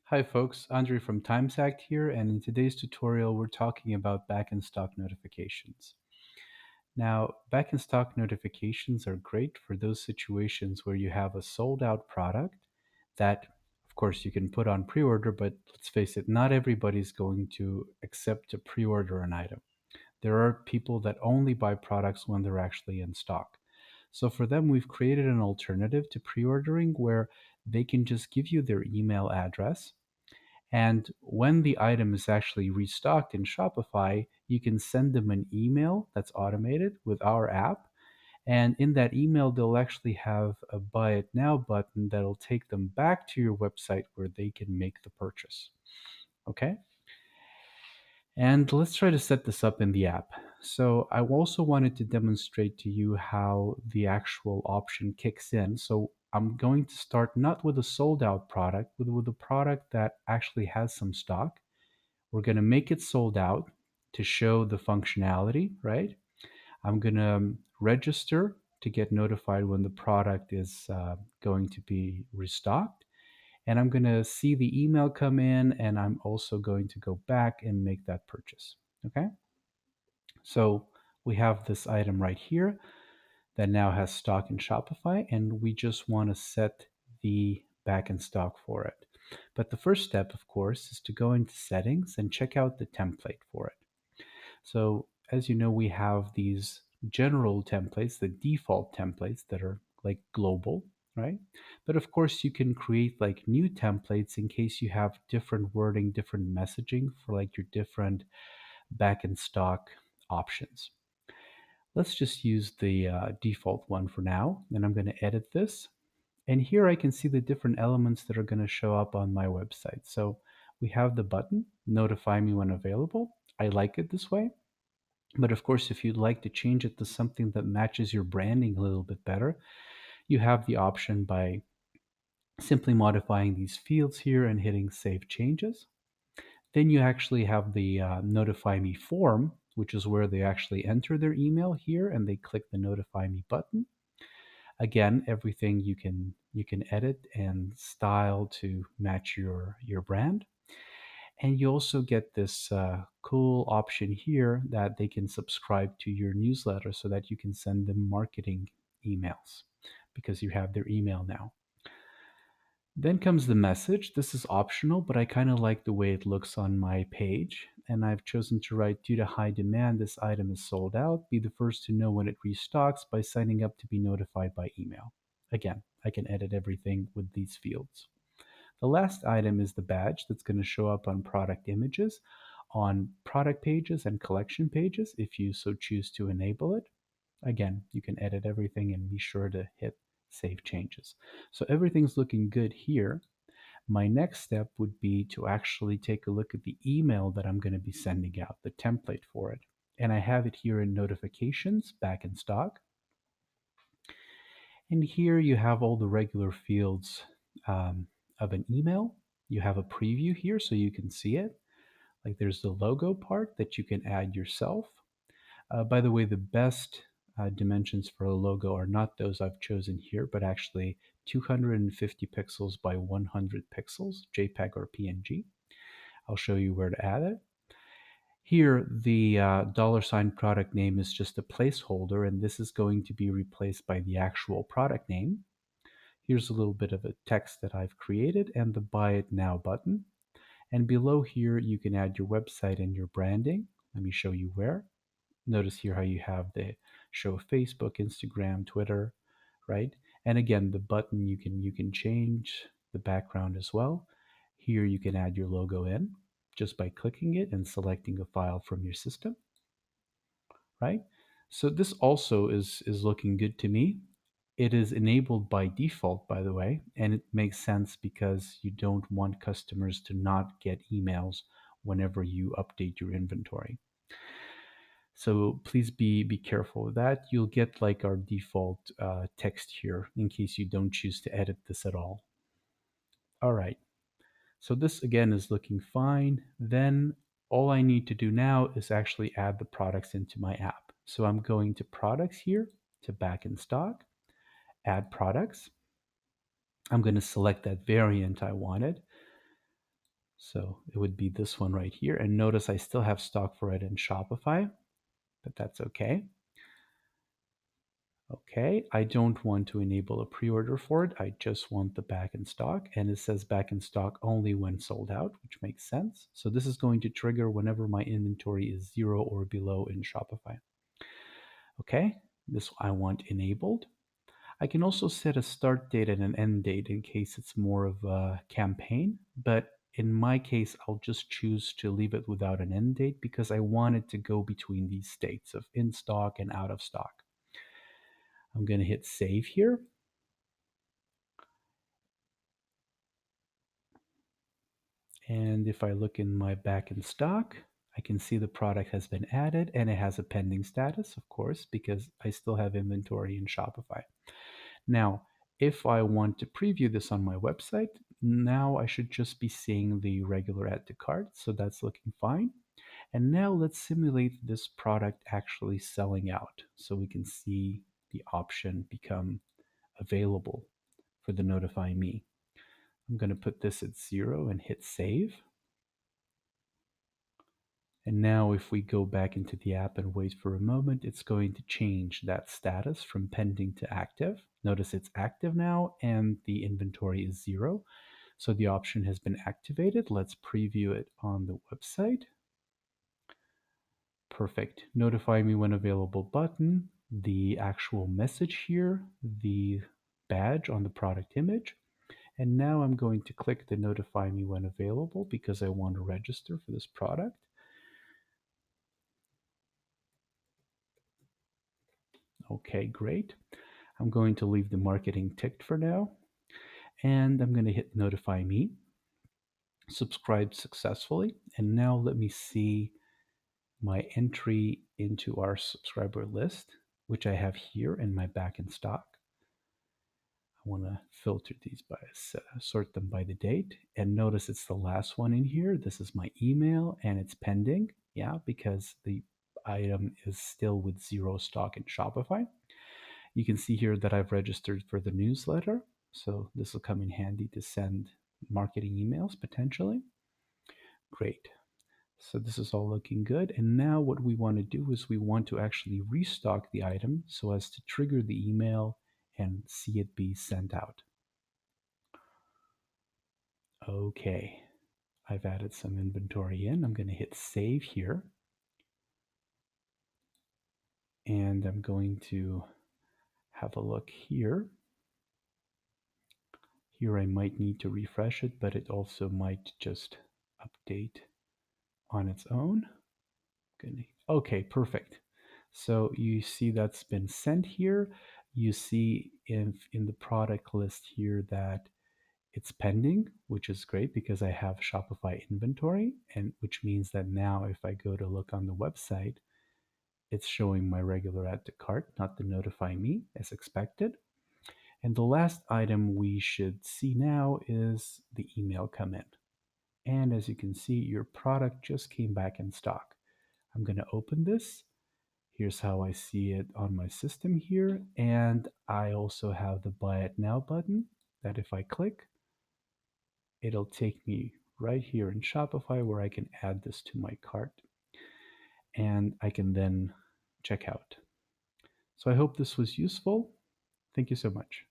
Hi folks, Andre from Timesact here, and in today's tutorial we're talking about back in stock notifications. Now, back in stock notifications are great for those situations where you have a sold out product that, of course, you can put on pre-order, but let's face it, not everybody's going to accept to pre-order an item. There are people that only buy products when they're actually in stock. So for them, we've created an alternative to pre-ordering where they can just give you their email address, and when the item is actually restocked in Shopify, you can send them an email that's automated with our app. And in that email, they'll actually have a buy it now button that'll take them back to your website where they can make the purchase. Okay? And let's try to set this up in the app. So I also wanted to demonstrate to you how the actual option kicks in. So I'm going to start not with a sold out product, but with a product that actually has some stock. We're going to make it sold out to show the functionality, right? I'm going to register to get notified when the product is going to be restocked. And I'm going to see the email come in, and I'm also going to go back and make that purchase. Okay. So we have this item right here that now has stock in Shopify, and we just want to set the back in stock for it. But the first step, of course, is to go into settings and check out the template for it. So as you know, we have these general templates, the default templates that are like global, right? But of course, you can create like new templates in case you have different wording, different messaging for like your different back in stock options. Let's just use the default one for now, and I'm going to edit this. And here I can see the different elements that are going to show up on my website. So we have the button, notify me when available. I like it this way. But of course, if you'd like to change it to something that matches your branding a little bit better, you have the option by simply modifying these fields here and hitting Save Changes. Then you actually have the Notify Me form, which is where they actually enter their email here and they click the Notify Me button. Again, everything you can edit and style to match your brand. And you also get this cool option here that they can subscribe to your newsletter so that you can send them marketing emails because you have their email now. Then comes the message. This is optional, but I kind of like the way it looks on my page. And I've chosen to write, due to high demand, this item is sold out. Be the first to know when it restocks by signing up to be notified by email. Again, I can edit everything with these fields. The last item is the badge that's going to show up on product images, on product pages and collection pages if you so choose to enable it. Again, you can edit everything and be sure to hit save changes. So everything's looking good here. My next step would be to actually take a look at the email that I'm going to be sending out, the template for it. And I have it here in notifications, back in stock. And here you have all the regular fields of an email. You have a preview here so you can see it. Like there's the logo part that you can add yourself. By the way, the best dimensions for a logo are not those I've chosen here, but actually 250 pixels by 100 pixels, JPEG or PNG. I'll show you where to add it. Here, the $ product name is just a placeholder, and this is going to be replaced by the actual product name. Here's a little bit of a text that I've created and the Buy It Now button. And below here, you can add your website and your branding. Let me show you where. Notice here how you have the show Facebook, Instagram, Twitter, right? And again, the button you can change the background as well. Here you can add your logo in just by clicking it and selecting a file from your system, right? So this also is looking good to me. It is enabled by default, by the way, and it makes sense because you don't want customers to not get emails whenever you update your inventory. So please be careful with that. You'll get like our default text here in case you don't choose to edit this at all. All right. So this again is looking fine. Then all I need to do now is actually add the products into my app. So I'm going to products here, to back in stock, add products. I'm going to select that variant I wanted. So it would be this one right here. And notice I still have stock for it in Shopify, but that's okay. Okay, I don't want to enable a pre-order for it. I just want the back in stock, and it says back in stock only when sold out, which makes sense. So this is going to trigger whenever my inventory is 0 or below in Shopify. Okay, this I want enabled. I can also set a start date and an end date in case it's more of a campaign, but in my case, I'll just choose to leave it without an end date because I want it to go between these states of in stock and out of stock. I'm going to hit save here. And if I look in my back in stock, I can see the product has been added and it has a pending status, of course, because I still have inventory in Shopify. Now, if I want to preview this on my website, now I should just be seeing the regular add to cart. So that's looking fine. And now let's simulate this product actually selling out so we can see the option become available for the notify me. I'm going to put this at 0 and hit save. And now if we go back into the app and wait for a moment, it's going to change that status from pending to active. Notice it's active now and the inventory is 0. So the option has been activated. Let's preview it on the website. Perfect. Notify me when available button, the actual message here, the badge on the product image. And now I'm going to click the notify me when available because I want to register for this product. Okay, great. I'm going to leave the marketing ticked for now. And I'm going to hit notify me. Subscribed successfully. And now let me see my entry into our subscriber list, which I have here in my back in stock. I want to filter these by sort them by the date, and notice it's the last one in here. This is my email and it's pending. Yeah, because the item is still with 0 stock in Shopify. You can see here that I've registered for the newsletter, so this will come in handy to send marketing emails potentially. Great. So this is all looking good. And now what we want to do is we want to actually restock the item so as to trigger the email and see it be sent out. Okay, I've added some inventory in. I'm going to hit save here. And I'm going to have a look here. Here I might need to refresh it, but it also might just update on its own. Okay, perfect. So you see that's been sent here. You see in the product list here that it's pending, which is great because I have Shopify inventory, and which means that now if I go to look on the website, it's showing my regular add to cart, not the notify me as expected. And the last item we should see now is the email come in. And as you can see, your product just came back in stock. I'm going to open this. Here's how I see it on my system here. And I also have the buy it now button that if I click, it'll take me right here in Shopify where I can add this to my cart and I can then check out. So I hope this was useful. Thank you so much.